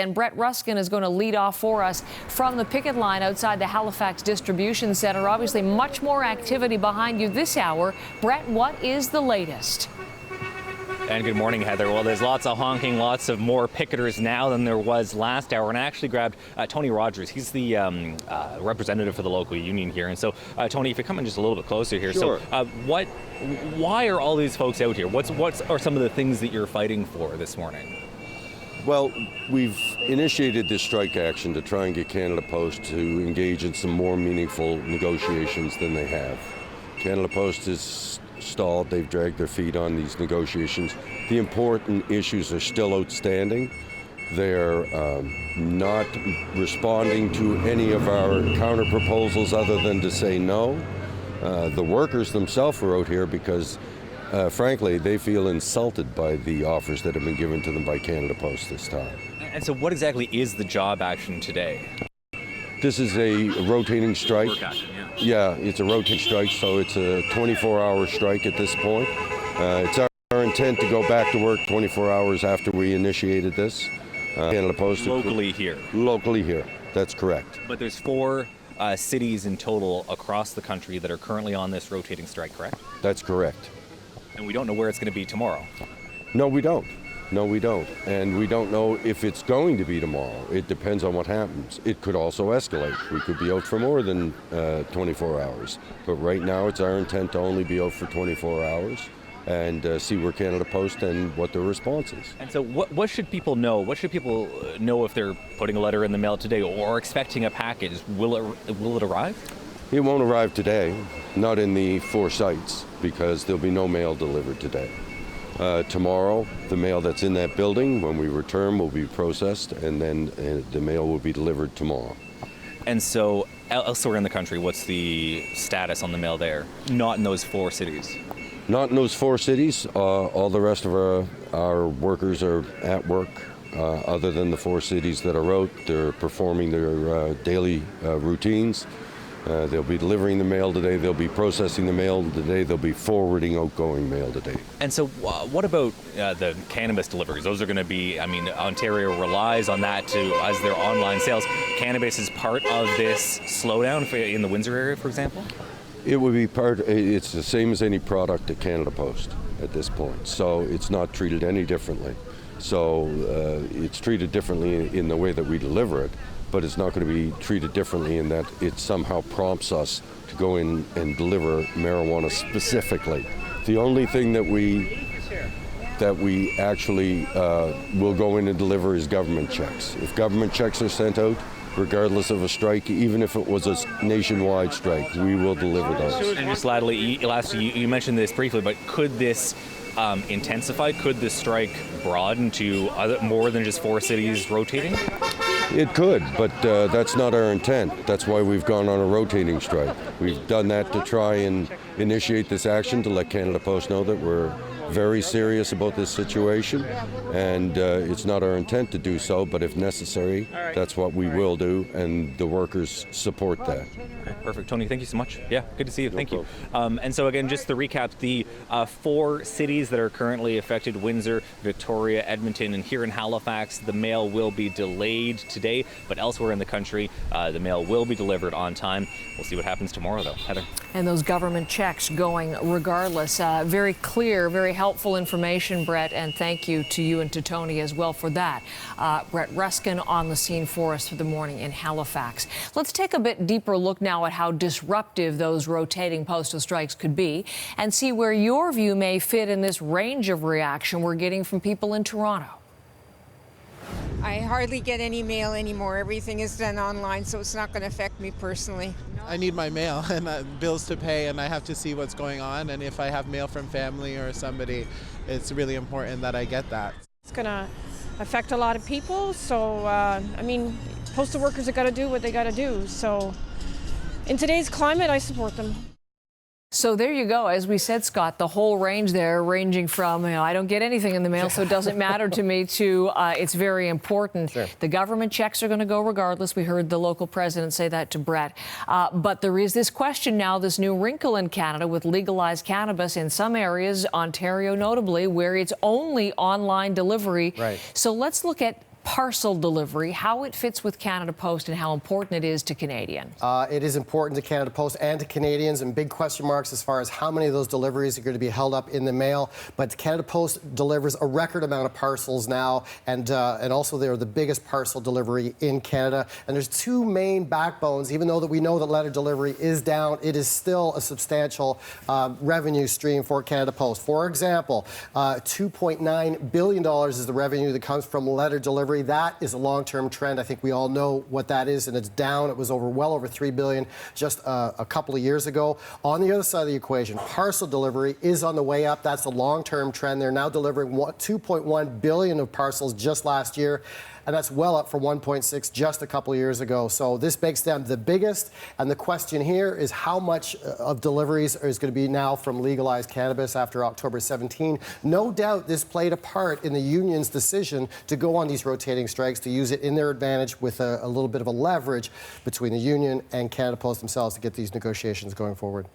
And Brett Ruskin is going to lead off for us from the picket line outside the Halifax Distribution Centre. Obviously, much more activity behind you this hour. Brett, what is the latest? And good morning, Heather. Well, there's lots of honking, lots of more picketers now than there was last hour. And I actually grabbed Tony Rogers. He's the representative for the local union here. And so, Tony, if you come in just a little bit closer here. Sure. So, why are all these folks out here? What are some of the things that you're fighting for this morning? Well, we've initiated this strike action to try and get Canada Post to engage in some more meaningful negotiations than they have. Canada Post is stalled. They've dragged their feet on these negotiations. The important issues are still outstanding. They're not responding to any of our counter proposals other than to say no. The workers themselves are out here because frankly, they feel insulted by the offers that have been given to them by Canada Post this time. And so what exactly is the job action today? This is a rotating strike. Work action, yeah. Yeah, it's a rotating strike, so it's a 24-hour strike at this point. It's our intent to go back to work 24 hours after we initiated this. Canada Post. Locally here? Locally here, that's correct. But there's 4 cities in total across the country that are currently on this rotating strike, correct? That's correct. And we don't know where it's going to be tomorrow. No, we don't. No, we don't. And we don't know if it's going to be tomorrow. It depends on what happens. It could also escalate. We could be out for more than 24 hours. But right now, it's our intent to only be out for 24 hours and see where Canada Post and what their response is. And so what should people know? What should people know if they're putting a letter in the mail today or expecting a package? Will it arrive? It won't arrive today, not in the 4 sites, because there'll be no mail delivered today. Tomorrow, the mail that's in that building, when we return, will be processed, and then the mail will be delivered tomorrow. And so, elsewhere in the country, what's the status on the mail there? Not in those 4 cities? Not in those 4 cities. All the rest of our workers are at work. Other than the 4 cities that are out, they're performing their daily routines. They'll be delivering the mail today, they'll be processing the mail today, they'll be forwarding outgoing mail today. And so what about the cannabis deliveries? Those are going to be, I mean, Ontario relies on that as their online sales. Cannabis is part of this slowdown in the Windsor area, for example? It would be it's the same as any product at Canada Post at this point, so it's not treated any differently. So it's treated differently in the way that we deliver it, but it's not going to be treated differently in that it somehow prompts us to go in and deliver marijuana specifically. The only thing that we actually will go in and deliver is government checks. If government checks are sent out, regardless of a strike, even if it was a nationwide strike, we will deliver those. And just lastly, you mentioned this briefly, but could this intensify? Could this strike broaden to more than just 4 cities rotating? It could, but that's not our intent. That's why we've gone on a rotating strike. We've done that to try and initiate this action to let Canada Post know that we're very serious about this situation, and it's not our intent to do so, but if necessary, that's what we will do, and the workers support that. Okay, perfect. Tony, thank you so much. Yeah, good to see you. Thank you. And so again, just to recap, the 4 cities that are currently affected, Windsor, Victoria, Edmonton, and here in Halifax, the mail will be delayed today, but elsewhere in the country, the mail will be delivered on time. We'll see what happens tomorrow, though. Heather. And those government checks going regardless. Very clear, very helpful information, Brett, and thank you to you and to Tony as well for that. Brett Ruskin on the scene for us for the morning in Halifax. Let's take a bit deeper look now at how disruptive those rotating postal strikes could be and see where your view may fit in this range of reaction we're getting from people in Toronto. I hardly get any mail anymore. Everything is done online, so it's not going to affect me personally. I need my mail and bills to pay, and I have to see what's going on. And if I have mail from family or somebody, it's really important that I get that. It's going to affect a lot of people, so I mean, postal workers have got to do what they got to do. So in today's climate, I support them. So there you go. As we said, Scott, the whole range there, ranging from, I don't get anything in the mail, so it doesn't matter to me, to it's very important. Sure. The government checks are going to go regardless. We heard the local president say that to Brett. But there is this question now, this new wrinkle in Canada with legalized cannabis in some areas, Ontario notably, where it's only online delivery. Right. So let's look at parcel delivery, how it fits with Canada Post and how important it is to Canadians. It is important to Canada Post and to Canadians, and big question marks as far as how many of those deliveries are going to be held up in the mail. But Canada Post delivers a record amount of parcels now, and also they're the biggest parcel delivery in Canada. And there's two main backbones. Even though that we know that letter delivery is down, it is still a substantial revenue stream for Canada Post. For example, $2.9 billion is the revenue that comes from letter delivery. That is a long-term trend. I think we all know what that is, and it's down. It was well over $3 billion just a couple of years ago. On the other side of the equation, parcel delivery is on the way up. That's a long-term trend. They're now delivering 2.1 billion of parcels just last year, and that's well up from 1.6 just a couple of years ago. So this makes them the biggest, and the question here is how much of deliveries is going to be now from legalized cannabis after October 17. No doubt this played a part in the union's decision to go on these rotating strikes, to use it in their advantage with a little bit of a leverage between the union and Canada Post themselves to get these negotiations going forward.